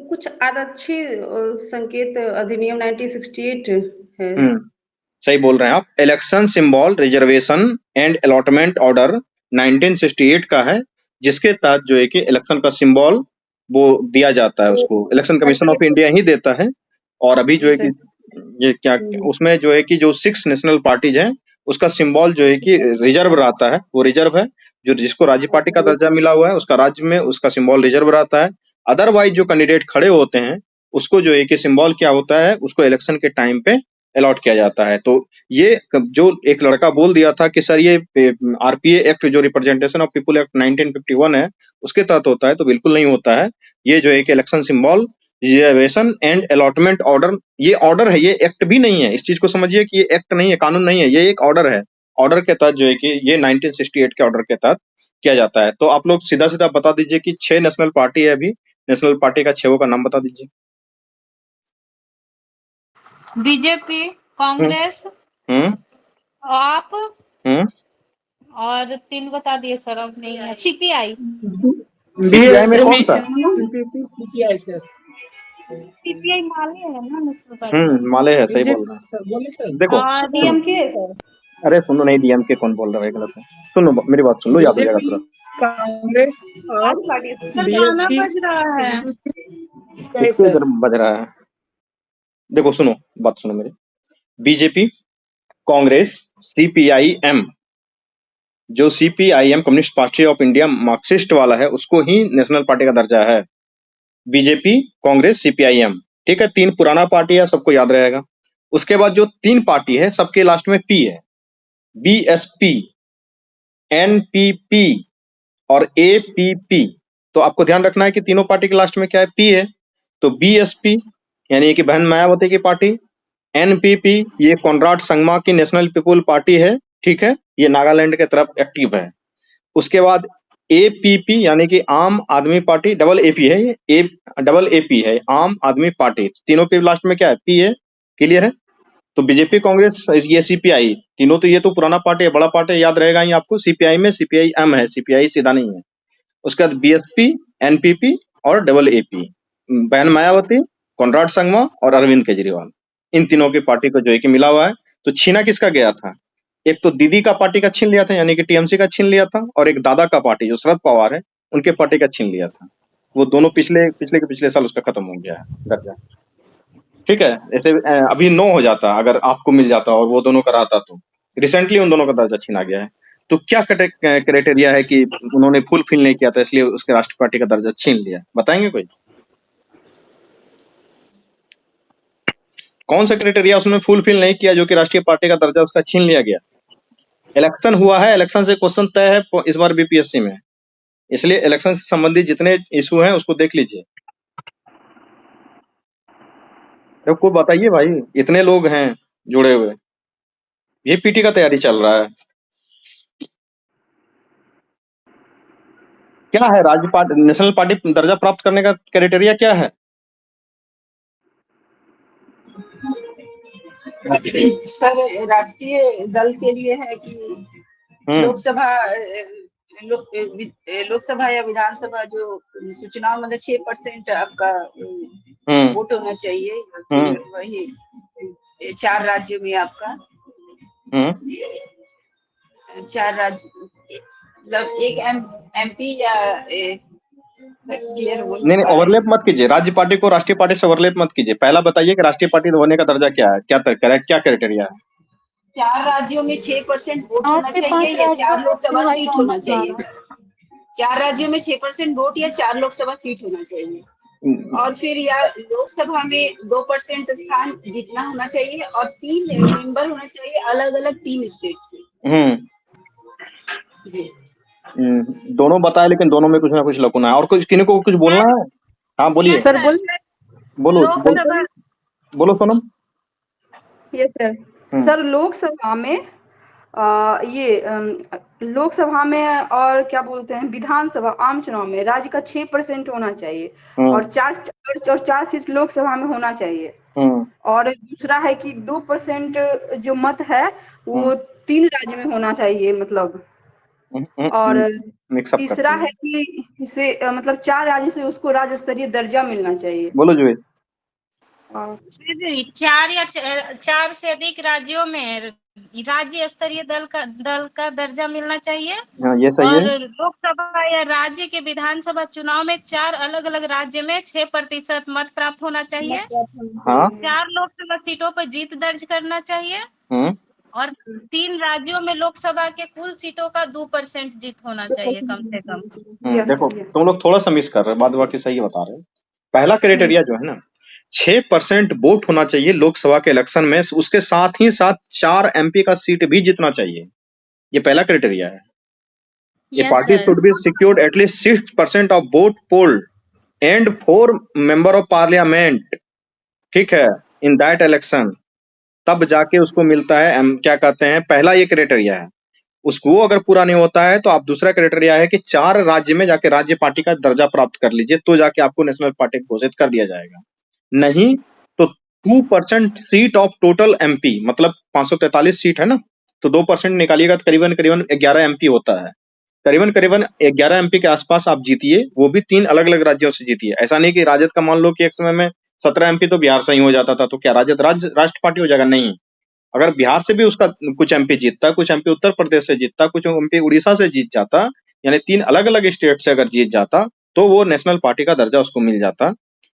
कुछ आरक्षी संकेत अधिनियम 1968 है। सही बोल रहे हैं आप। Election symbol reservation and allotment order 1968 का है, जिसके तहत जो है कि इलेक्शन का सिंबल वो दिया जाता है, उसको इलेक्शन कमीशन ऑफ इंडिया ही देता है। और अभी जो है कि ये क्या उसमें जो है कि जो 6 नेशनल पार्टीज हैं, उसका सिंबल जो है कि रिजर्व रहता है, वो रिजर्व है। जो जिसको राज्य पार्टी का दर्जा मिला हुआ है, उसका राज्य में उसका सिंबल रिजर्व रहता है। अदरवाइज जो कैंडिडेट खड़े होते हैं, उसको जो है कि सिंबल क्या होता है, उसको इलेक्शन के टाइम पे अलॉट किया जाता है। तो ये जो एक लड़का बोल दिया था कि सर ये आरपीए एक्ट जो रिप्रेजेंटेशन ऑफ पीपल एक्ट 1951 है, उसके तहत होता है, तो बिल्कुल नहीं होता है। ये जो है कि election symbol reservation and allotment order, ये ऑर्डर है, ये एक्ट भी नहीं है। इस चीज को समझिए कि ये एक्ट नहीं है, कानून नहीं है, ये एक ऑर्डर है। ऑर्डर के तहत जो है कि ये 1968 के ऑर्डर के तहत किया जाता है। तो आप लोग सीधा सीधा बता दीजिए कि 6 नेशनल पार्टी है अभी, नेशनल पार्टी का 6 का नाम बता दीजिए। बीजेपी, कांग्रेस, आप और 3 बता दिए सर, अब नहीं है। सीपीआई में कौन सा? सीपीआई सर, सीपीआई माले है ना नेशनल पार्टी। माले है, सही बोल रहे हैं। बोले सर। देखो डीएमके है सर। अरे सुनो, नहीं डीएमके कौन बोल रहा है, गलत है। सुनो मेरी बात सुन लो, याद हो जाएगा तुरंत। कांग्रेस और गाना बज रहा है। किसके इधर बज रहा है? देखो सुनो, बात सुनो मेरी। बीजेपी, कांग्रेस, सीपीआईएम, जो CPIM communist party of India Marxist वाला है, उसको ही नेशनल पार्टी का दर्जा है। बीजेपी, कांग्रेस, सीपीआईएम, ठीक है। 3 पुराना पार्टी है, सबको याद रहेगा। उसके बाद जो 3 पार्टी है, सबके लास्ट में पी है। बीएसपी, एनपीपी और एपीपी। तो आपको ध्यान रखना है कि तीनों पार्टी के लास्ट में क्या है, पी है। तो बीएसपी यानी कि बहन मायावती की पार्टी। एनपीपी ये कॉनराड संगमा की नेशनल पीपुल पार्टी है, ठीक है, ये नागालैंड के तरफ एक्टिव है। उसके बाद एपीपी यानी कि आम आदमी पार्टी, डबल एपी है ये, डबल एपी है, आम आदमी पार्टी। तीनों के लास्ट में क्या है, पी है। क्लियर है? तो बीजेपी, कांग्रेस, ये सीपीआई, तीनों तो ये तो पुराना पार्टी है, बड़ा पार्टी, याद रहेगा ही आपको। सीपीआई में सीपीआईएम है, सीपीआई सीधा नहीं है। उसके बाद बीएसपी, एनपीपी और डबल एपी, बहन मायावती, कॉनराड संगमा और अरविंद केजरीवाल, इन तीनों की पार्टी को जो है कि मिला हुआ है। तो छीना किसका गया था? एक तो दीदी का पार्टी का छीन लिया था, यानी कि टीएमसी का छीन लिया था, और एक दादा का पार्टी जो शरद पवार है, उनके पार्टी का छीन लिया था। वो दोनों पिछले पिछले के पिछले साल उसका खत्म हो गया है दर्जा, ठीक है। ऐसे अभी 9 हो जाता अगर आपको मिल जाता और वो दोनों का रहता, तो रिसेंटली उन दोनों का दर्जा छीना गया है। तो क्या क्राइटेरिया है कि उन्होंने फुलफिल नहीं किया था, इसलिए उसके राष्ट्र पार्टी का दर्जा छीन लिया? बताएंगे कोई? कौन सा क्राइटेरिया उसने फुलफिल नहीं किया जो कि राष्ट्रीय पार्टी का दर्जा उसका छीन लिया गया? इलेक्शन हुआ है, इलेक्शन से क्वेश्चन तय है इस बार बीपीएससी में, इसलिए इलेक्शन से संबंधित जितने इशू हैं उसको देख लीजिए। तो को बताइए भाई, इतने लोग हैं जुड़े हुए, ये पीटी का तैयारी चल रहा है। क्या है राज्य पार्टी, नेशनल पार्टी दर्जा प्राप्त करने का क्राइटेरिया क्या है? सर राष्ट्रीय दल के लिए है कि लोकसभा लोकसभा या विधानसभा जो चुनाव मतलब 6% आपका वोट होना चाहिए, वही 4 राज्यों में आपका 4 राज्य, मतलब एक एमपी या नहीं ओवरलैप मत कीजिए, राज्य पार्टी को राष्ट्रीय पार्टी से ओवरलैप मत कीजिए। पहला बताइए कि राष्ट्रीय पार्टी होने का दर्जा क्या है, क्या क्राइटेरिया है? 4 राज्यों में 6% वोट होना चाहिए या 4 लोकसभा सीट होना चाहिए। 4 राज्यों में 6% वोट या 4 लोकसभा सीट होना चाहिए, और फिर या लोकसभा में 2% स्थान जीतना होना चाहिए, और 3 मेंबर होना चाहिए अलग अलग 3 स्टेट से। दोनों बताए, लेकिन दोनों में कुछ ना कुछ लकुना है। और कुछ किन्हीं को कुछ बोलना है? हाँ बोलिए सर, बोलो बोलो Sonam. Yes sir. Sir Lok Sabha में लोकसभा में और क्या बोलते हैं विधानसभा आम चुनाव में राज्य का 6% होना चाहिए, और 4 सीट लोकसभा में होना चाहिए। और दूसरा है कि 2% जो मत है वो 3 राज्य में होना चाहिए, मतलब और मिक्सअप तीसरा करते है हैं। कि इसे मतलब 4 राज्य से उसको राज्य स्तरीय दर्जा मिलना चाहिए। बोलो जुए। सर, 4 से अधिक राज्यों में राज्य स्तरीय दल का दर्जा मिलना चाहिए। हाँ, ये सही और है। लोकसभा या राज्य के विधानसभा चुनाव में 4 अलग अलग राज्य में 6% मत प्राप्त होना चाहिए। हाँ। 4 लोकसभा सीटों पर जीत दर्ज करना चाहिए। और 3 राज्यों में लोकसभा के कुल सीटों का 2% जीत होना चाहिए कम से कम। देखो तुम लोग थोड़ा सा मिस कर रहे हो, बाद बाकी सही बता रहे हो। पहला क्राइटेरिया जो है ना 6% वोट होना चाहिए लोकसभा के इलेक्शन में, उसके साथ ही साथ 4 MP का सीट भी जीतना चाहिए। ये पहला क्राइटेरिया है। A yes party sir. Should be secured at least 6% of vote polled and 4 member of parliament, ठीक है, इन दैट इलेक्शन, तब जाके उसको मिलता है क्या कहते हैं, पहला ये क्राइटेरिया है। उसको अगर पूरा नहीं होता है तो आप दूसरा क्राइटेरिया है कि 4 राज्य में जाके राज्य पार्टी का दर्जा प्राप्त कर लीजिए, तो जाके आपको नेशनल पार्टी घोषित कर दिया जाएगा। नहीं तो 2% सीट ऑफ टोटल MP, मतलब 543 सीट है ना, तो 2% निकालिएगा तो करीबन 11 MP होता है। करीबन 11 MP के आसपास आप जीतिए, वो भी 3 अलग अलग राज्यों से जीतिए। ऐसा नहीं कि राजद का मान लो कि एक समय में 17 MP तो बिहार से ही हो जाता था, तो क्या राजद राष्ट्र पार्टी हो जाएगा? नहीं। अगर बिहार से भी उसका कुछ MP जीतता, कुछ MP उत्तर प्रदेश से जीतता, कुछ MP उड़ीसा से जीत जाता, यानी 3 अलग अलग स्टेट से अगर जीत जाता, तो वो नेशनल पार्टी का दर्जा उसको मिल जाता।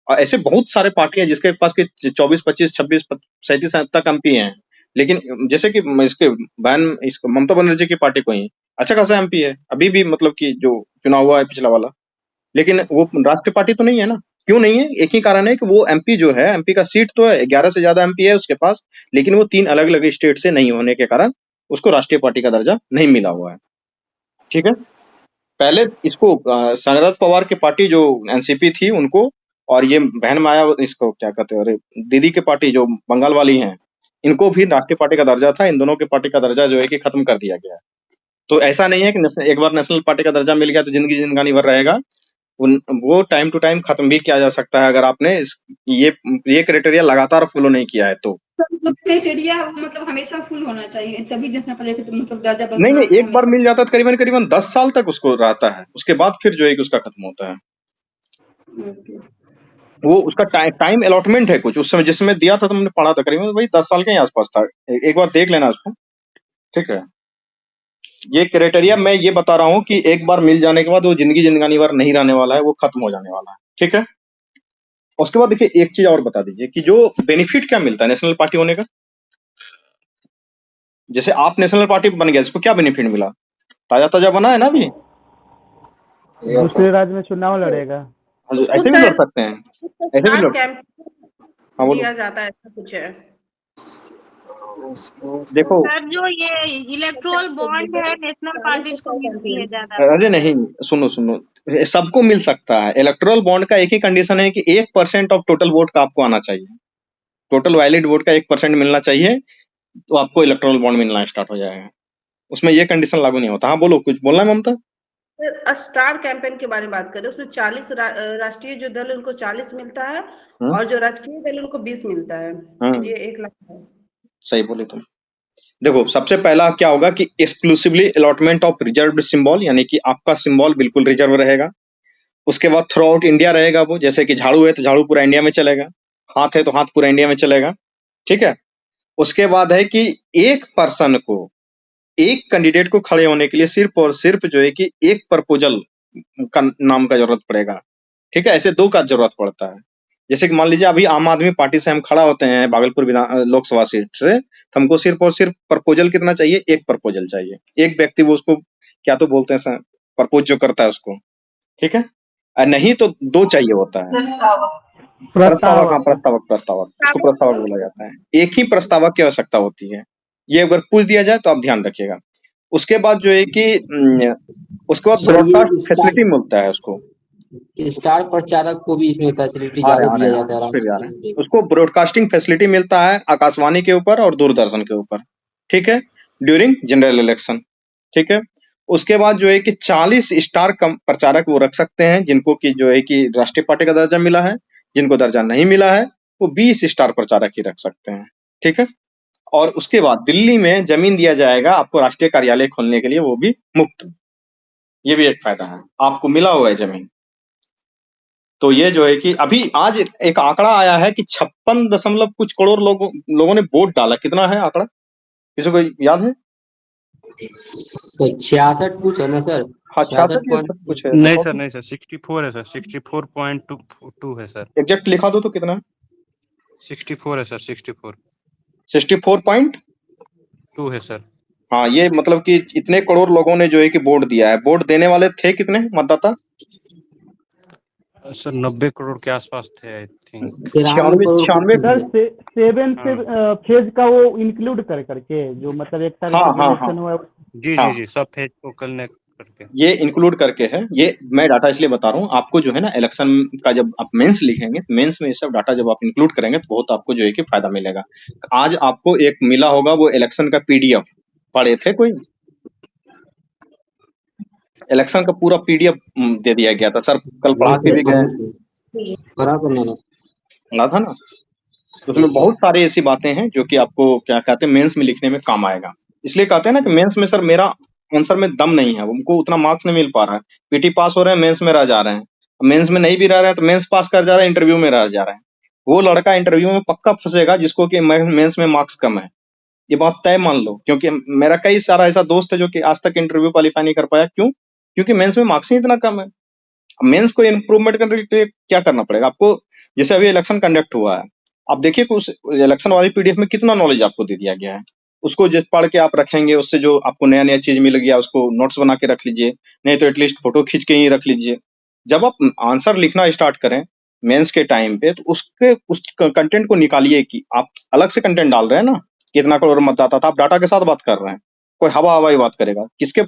और ऐसे बहुत सारे पार्टी हैं जिसके पास के 24, 25, 26, 37 तक MP हैं, लेकिन जैसे कि इसके बहन इसको ममता बनर्जी की पार्टी को ही अच्छा खासा MP है अभी भी, मतलब कि जो चुनाव हुआ है पिछला वाला, लेकिन वो राष्ट्रीय पार्टी तो नहीं है ना। क्यों नहीं है? एक ही कारण है कि वो MP जो है, MP का सीट तो है, 11 से ज्यादा MP है उसके पास, लेकिन वो 3 अलग अलग स्टेट से नहीं होने के कारण उसको राष्ट्रीय पार्टी का दर्जा नहीं मिला हुआ है। ठीक है, पहले इसको शरद पवार की पार्टी जो NCP थी उनको, और ये बहन माया इसको क्या कहते हैं, अरे दीदी की पार्टी जो बंगाल वाली है, इनको भी राष्ट्रीय पार्टी का दर्जा था। इन दोनों की पार्टी का दर्जा जो है कि खत्म कर दिया गया है। तो ऐसा नहीं है कि एक बार नेशनल पार्टी का दर्जा मिल गया तो जिंदगी जिंदगानी भर रहेगा। वो टाइम टू टाइम खत्म भी किया जा सकता है अगर आपने ये क्राइटेरिया लगातार फॉलो नहीं किया है तो। क्राइटेरिया मतलब हमेशा फुल होना चाहिए, तभी नेशनल पार्टी का मतलब दर्जा नहीं, एक बार हमेशा। मिल जाता है तो करीबन 10 साल तक उसको रहता है, उसके बाद फिर जो है कि उसका खत्म होता है। वो उसका टाइम अलॉटमेंट है कुछ, उस समय जिस समय दिया था तुमने पढ़ा था, करीबन वही 10 साल के ही आसपास था। एक बार देख लेना उसको, ठीक है। ये क्राइटेरिया मैं ये बता रहा हूँ कि एक बार मिल जाने के बाद वो जिंदगी जिंदगानी भर नहीं रहने वाला है, वो खत्म हो जाने वाला है, ठीक है। उसके बाद देखिए एक चीज और बता दीजिए कि जो बेनिफिट क्या मिलता है नेशनल पार्टी होने का। जैसे आप नेशनल पार्टी बन गया, इसको क्या बेनिफिट मिला? ताजा ताजा बना है ना अभी, दूसरे राज्य में चुनाव लड़ेगा। ऐसे भी लड़ सकते हैं, ऐसे भी लड़। कैंप हाँ बोलो। दिया जाता है, ऐसा कुछ है। देखो सर, जो ये इलेक्ट्रोल बॉन्ड है नेशनल पार्टीज को मिलती है ज्यादा। अरे नहीं, सुनो सबको मिल सकता है। इलेक्टोरल बॉन्ड का एक ही कंडीशन है कि 1% ऑफ टोटल वोट का आपको आना चाहिए, टोटल वैलिड वोट का 1% मिलना चाहिए, तो आपको इलेक्टोरल बॉन्ड मिलना स्टार्ट हो जाएगा। उसमें ये कंडीशन लागू नहीं होता। हाँ बोलो, कुछ बोलना है ममता? स्टार कैंपेन के बारे में बात करें, उसमें 40 राष्ट्रीय जो दल है उनको 40 मिलता है और जो राजकीय दल है उनको 20 मिलता है। ये 1 लाख है। सही बोले तुम। देखो सबसे पहला क्या होगा कि exclusively allotment of reserved symbol, यानी कि आपका सिंबल बिल्कुल रिजर्व रहेगा। उसके बाद थ्रू आउट इंडिया रहेगा वो, जैसे कि झाड़ू है तो झाड़ू पूरा इंडिया में चलेगा, हाथ है तो हाथ पूरा इंडिया में चलेगा, ठीक है। उसके बाद है कि एक पर्सन को, एक कैंडिडेट को खड़े होने के लिए सिर्फ और सिर्फ जो है कि एक प्रपोजल का नाम का जरूरत पड़ेगा, ठीक है। ऐसे 2 का जरूरत पड़ता है। जैसे कि मान लीजिए अभी आम आदमी पार्टी से हम खड़ा होते हैं भागलपुर लोकसभा सीट से, तो हमको सिर्फ और सिर्फ प्रपोजल कितना चाहिए? एक प्रपोजल चाहिए, एक व्यक्ति वो उसको क्या तो बोलते हैं प्रपोज जो करता है उसको, ठीक है। नहीं तो 2 चाहिए होता है। प्रस्तावक उसको प्रस्तावक बोला जाता है। एक ही प्रस्तावक की आवश्यकता होती है, ये अगर पूछ दिया जाए तो आप ध्यान रखिएगा। उसके बाद जो है कि उसके बाद ब्रॉडकास्ट फैसिलिटी मिलता है उसको, स्टार प्रचारक को भी इसमें फैसिलिटी ज्यादा दिया जाता है। उसको ब्रॉडकास्टिंग फैसिलिटी मिलता है आकाशवाणी के ऊपर और दूरदर्शन के ऊपर, ठीक है, ड्यूरिंग जनरल इलेक्शन, ठीक है। उसके बाद जो है कि 40 स्टार प्रचारक वो रख सकते हैं, जिनको कि जो है कि राष्ट्रीय पार्टी का दर्जा मिला है। जिनको दर्जा नहीं मिला है वो 20 स्टार प्रचारक ही रख सकते हैं, ठीक है। और उसके बाद दिल्ली में जमीन दिया जाएगा आपको राष्ट्रीय कार्यालय खोलने के लिए, वो भी मुफ्त। ये भी एक फायदा है, आपको मिला हुआ है जमीन। तो ये जो है कि अभी आज एक आंकड़ा आया है कि 56 दशमलव कुछ करोड़ लोगों ने वोट डाला। कितना है आंकड़ा, किसी को याद है? तो 66 कुछ है ना सर? हाँ 66 कुछ है। नहीं सर, नहीं सर, 64 है सर, 64.2 है सर। एग्जैक्ट लिखा दो तो कितना है? 64 है सर, 64 64.2 है सर। हाँ, ये मतलब कि इतने करोड़ लोगों ने जो है कि वोट दिया है। वोट देने वाले थे कितने मतदाता? सर 90 करोड़ के आसपास थे आई थिंक। 96 7 फेज का वो इंक्लूड करके जो मतलब एक साल इलेक्शन हुआ। जी सब फेज को कनेक्ट करके ये इंक्लूड करके है। ये मैं डाटा इसलिए बता रहा हूँ आपको, जो है ना इलेक्शन का जब आप मेंस लिखेंगे, मेंस में ये सब डाटा जब आप इंक्लूड करेंगे तो बहुत आपको जो है कि फायदा मिलेगा। आज आपको एक मिला होगा वो इलेक्शन का पीडीएफ, पढ़े थे कोई? इलेक्शन का पूरा पीडीएफ दे दिया गया था सर, कल पढ़ा के भी गए, ना था ना? उसमें बहुत सारी ऐसी बातें हैं जो कि आपको क्या कहते हैं मेंस में लिखने में काम आएगा। इसलिए कहते हैं ना कि मेंस में सर मेरा आंसर में दम नहीं है, उनको उतना मार्क्स नहीं मिल पा रहा है। पीटी पास हो रहे हैं, मेंस में रह जा रहे हैं, मेंस में नहीं भी रह रहे हैं तो मेंस पास कर जा रहे हैं, इंटरव्यू में रह जा रहे हैं। वो लड़का इंटरव्यू में पक्का फंसेगा जिसको कि मेंस में मार्क्स कम है, ये बात तय मान लो। क्योंकि मेरा कई सारा ऐसा दोस्त है जो कि आज तक इंटरव्यू क्वालिफाई नहीं कर पाया। क्यों? क्योंकि मेंस में मार्क्स ही इतना कम है। मेंस को इम्प्रूवमेंट करने के लिए क्या करना पड़ेगा आपको? जैसे अभी इलेक्शन कंडक्ट हुआ है, आप देखिए कि उस इलेक्शन वाली पीडीएफ में कितना नॉलेज आपको दे दिया गया है। उसको जिस पढ़ के आप रखेंगे, उससे जो आपको नया नया चीज मिल गया उसको नोट्स बना के रख लीजिए, नहीं तो एटलीस्ट फोटो खींच के ही रख लीजिए। जब आप आंसर लिखना स्टार्ट करें मेंस के टाइम पे, तो उस कंटेंट को निकालिए कि आप अलग से कंटेंट डाल रहे हैं ना, कितना करोड़ मतदाता था, आप डाटा के साथ बात कर रहे हैं। कोई हवा ही बात करेगा, किसके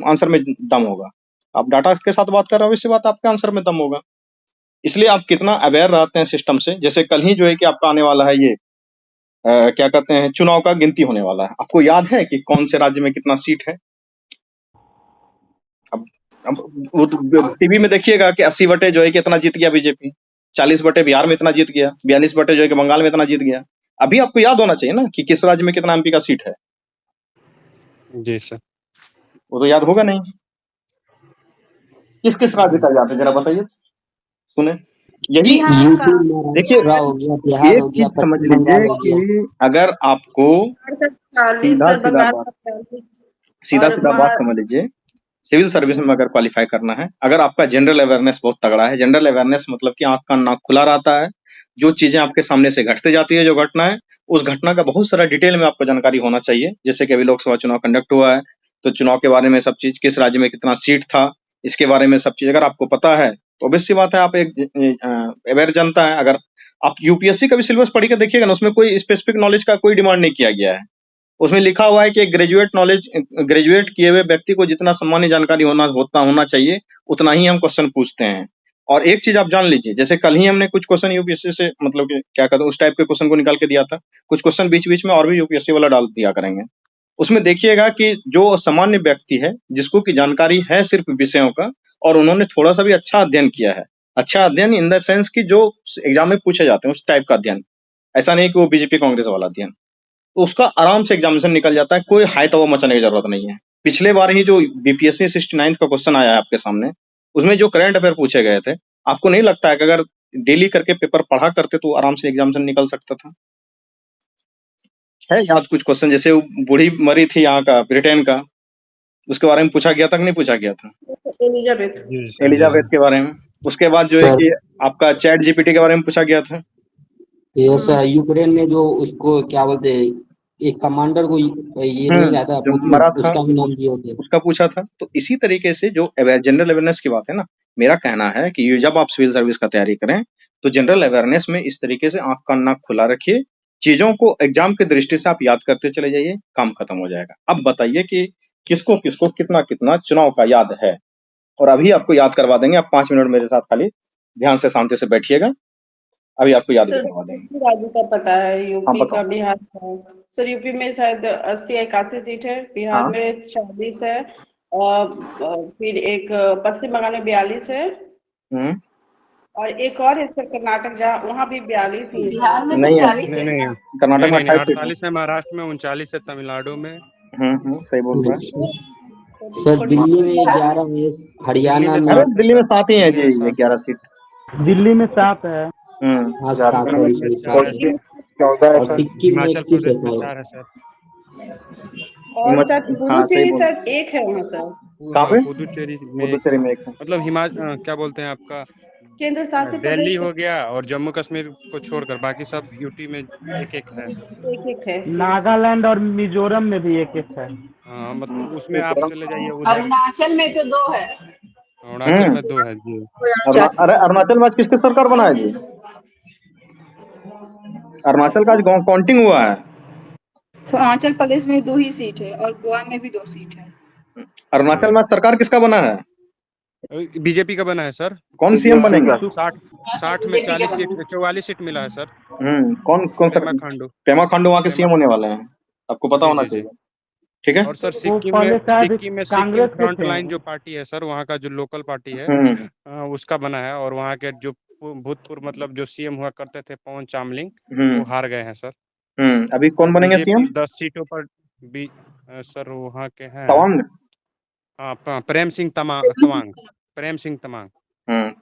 आंसर में दम होगा? आप डाटा के साथ बात कर रहे हो, इससे बात आपके आंसर में दम होगा। इसलिए आप कितना अवेयर रहते हैं सिस्टम से। जैसे कल ही जो है कि आपका आने वाला है ये क्या कहते हैं चुनाव का गिनती होने वाला है। आपको याद है कि कौन से राज्य में कितना सीट है? अब वो टीवी में देखिएगा कि 80 बटे जो है कि इतना जीत गया बीजेपी, 40 बटे बिहार में इतना जीत गया, 42 बटे जो है कि बंगाल में इतना जीत गया। अभी आपको याद होना चाहिए ना कि किस राज्य में कितना एमपी का सीट है। जी सर, वो तो याद होगा नहीं। किस किस राज्य का याद है जरा बताइए, सुने। यही देखिए, एक चीज समझ लीजिए कि अगर आपको सीधा बात समझ लीजिए, सिविल सर्विस में अगर क्वालिफाई करना है, अगर आपका जनरल अवेयरनेस बहुत तगड़ा है, जनरल अवेयरनेस मतलब कि आंख का नाक खुला रहता है, जो चीजें आपके सामने से घटते जाती है, जो घटना है उस घटना का बहुत सारा डिटेल में आपको जानकारी होना चाहिए। जैसे कि अभी लोकसभा चुनाव कंडक्ट हुआ है तो चुनाव के बारे में सब चीज, किस राज्य में कितना सीट था, इसके बारे में सब चीज अगर आपको पता है तो ऑब्वियस सी बात है आप एक अवेयर जनता है। अगर आप यूपीएससी का भी सिलेबस पढ़ के देखिएगा ना, उसमें कोई स्पेसिफिक नॉलेज का कोई डिमांड नहीं किया गया है। उसमें लिखा हुआ है कि ग्रेजुएट किए हुए व्यक्ति को जितना सामान्य जानकारी होना चाहिए उतना ही हम क्वेश्चन पूछते हैं। और एक चीज आप जान लीजिए, जैसे कल ही हमने कुछ क्वेश्चन यूपीएससी से मतलब कि क्या कहते हैं उस टाइप के क्वेश्चन को निकाल के दिया था, कुछ क्वेश्चन बीच बीच में और भी यूपीएससी वाला डाल दिया करेंगे। उसमें देखिएगा कि जो सामान्य व्यक्ति है जिसको की जानकारी है सिर्फ विषयों का, और उन्होंने थोड़ा सा भी अच्छा अध्ययन किया है, अच्छा अध्ययन इन द सेंस की जो एग्जाम में पूछे जाते हैं उस टाइप का अध्ययन, ऐसा नहीं कि वो बीजेपी कांग्रेस वाला अध्ययन, तो उसका आराम से एग्जामिनेशन निकल जाता है। कोई हाई तवा मचाने की जरूरत नहीं है। पिछले बार ही जो बीपीएससी 69 का क्वेश्चन आया है आपके सामने, उसमें जो करंट अफेयर पूछे गए थे, आपको नहीं लगता है कि अगर डेली करके पेपर पढ़ा करते तो आराम से एग्जामिनेशन निकल सकता था? है याद कुछ क्वेश्चन? जैसे वो बूढ़ी मरी थी यहाँ का ब्रिटेन का, उसके बारे में पूछा गया था कि नहीं पूछा गया था? एलिजाबेथ के बारे में। उसके बाद जो है कि आपका चैट जीपीटी के बारे में पूछा गया था। ये सर यूक्रेन में जो उसको क्या बोलते हैं, एक कमांडर को ये नहीं आता मरा था, उसका भी नाम दिया होता है, उसका पूछा था। तो इसी तरीके से जो जनरल अवेयरनेस की बात है ना, मेरा कहना है कि जब आप सिविल सर्विस का तैयारी करें तो जनरल अवेयरनेस में इस तरीके से आंख का नाक खुला रखिए, चीजों को एग्जाम की दृष्टि से आप याद करते चले जाइए, काम खत्म हो जाएगा। अब बताइए कि किसको किसको कितना कितना चुनाव का याद है, और अभी आपको याद करवा देंगे। आप 5 मिनट मेरे साथ खाली ध्यान से शांति से बैठिएगा, अभी आपको याद करवा देंगे। राज्य का पता है, यूपी का, बिहार का। सर यूपी में शायद 80-81 सीट है, बिहार में 40 है, फिर एक पश्चिम बंगाल में 42 है, और एक और है सर कर्नाटक, जहाँ वहाँ भी 42 ही है। बिहार में नहीं, 40 है, कर्नाटक में 48 है, महाराष्ट्र में 39 है, तमिलनाडु में। सही बोल रहा है। सर दिल्ली में 11 है, हरियाणा में अरे दिल्ली में 7 ही है जी, 11 सीट। दिल्ली में 7 है। हाँ 7 में 4 है सर। 14 है और सर। सिक्किम में हिमाचल 21 प्रदेश में है 4 है सर। और सर हाँ, पुडुचेरी सही बोल। सर 1 है वहाँ सर। कहाँ पे? पुदुचेरी में पुदुचेरी में 1 है। मतलब क्या बोलते हैं आपका, केंद्र शासित दिल्ली प्रदेश हो गया और जम्मू कश्मीर को छोड़कर बाकी सब यूटी में 1-1 है। 1-1 है। नागालैंड और मिजोरम में भी 1-1 है। हाँ मतलब उसमें आप चले जाइए उधर। अरुणाचल में तो 2 है। अरुणाचल में 2 है जी। अरे अरुणाचल में आज किसकी सरकार बना है जी? अरुणाचल का आज काउंटिंग हुआ है। तो अरुणाचल प्रदेश में 2 ही सीट है और गोवा में भी 2 सीट है। अरुणाचल में सरकार किसका बना है? बीजेपी का बना है सर। कौन सीएम बनेंगे? 60 में 44 सीट मिला है सर। कौन सर? पेमा खांडू वहाँ के सीएम होने वाले हैं, आपको पता होना चाहिए। ठीक है। और सर वो पहले शायद सिक्किम कांग्रेस के फ्रंट थे। लाइन जो पार्टी है सर, वहाँ का जो लोकल पार्टी है उसका बना है। और वहाँ के जो भूतपूर्व मतलब जो सीएम हुआ करते थे पवन चामलिंग, वो हार गए हैं सर। अभी कौन बनेंगे सीएम? 10 सीटों पर भी सर वहाँ के हैं। तवांग। हाँ प्रेम सिंह तवांग।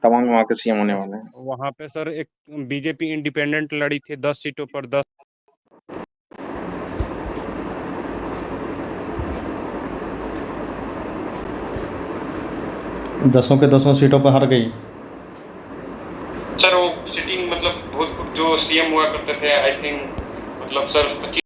तवांग वहाँ के सीएम होने वाले हैं। वहाँ पे सर एक बीजेपी इंडिपेंडेंट लड़ी थी 10 सीटों पर 10। 10 के 10 सीटों पर हार गई सर वो सिटिंग मतलब भूतपूर्व जो सीएम हुआ करते थे, आई थिंक मतलब सर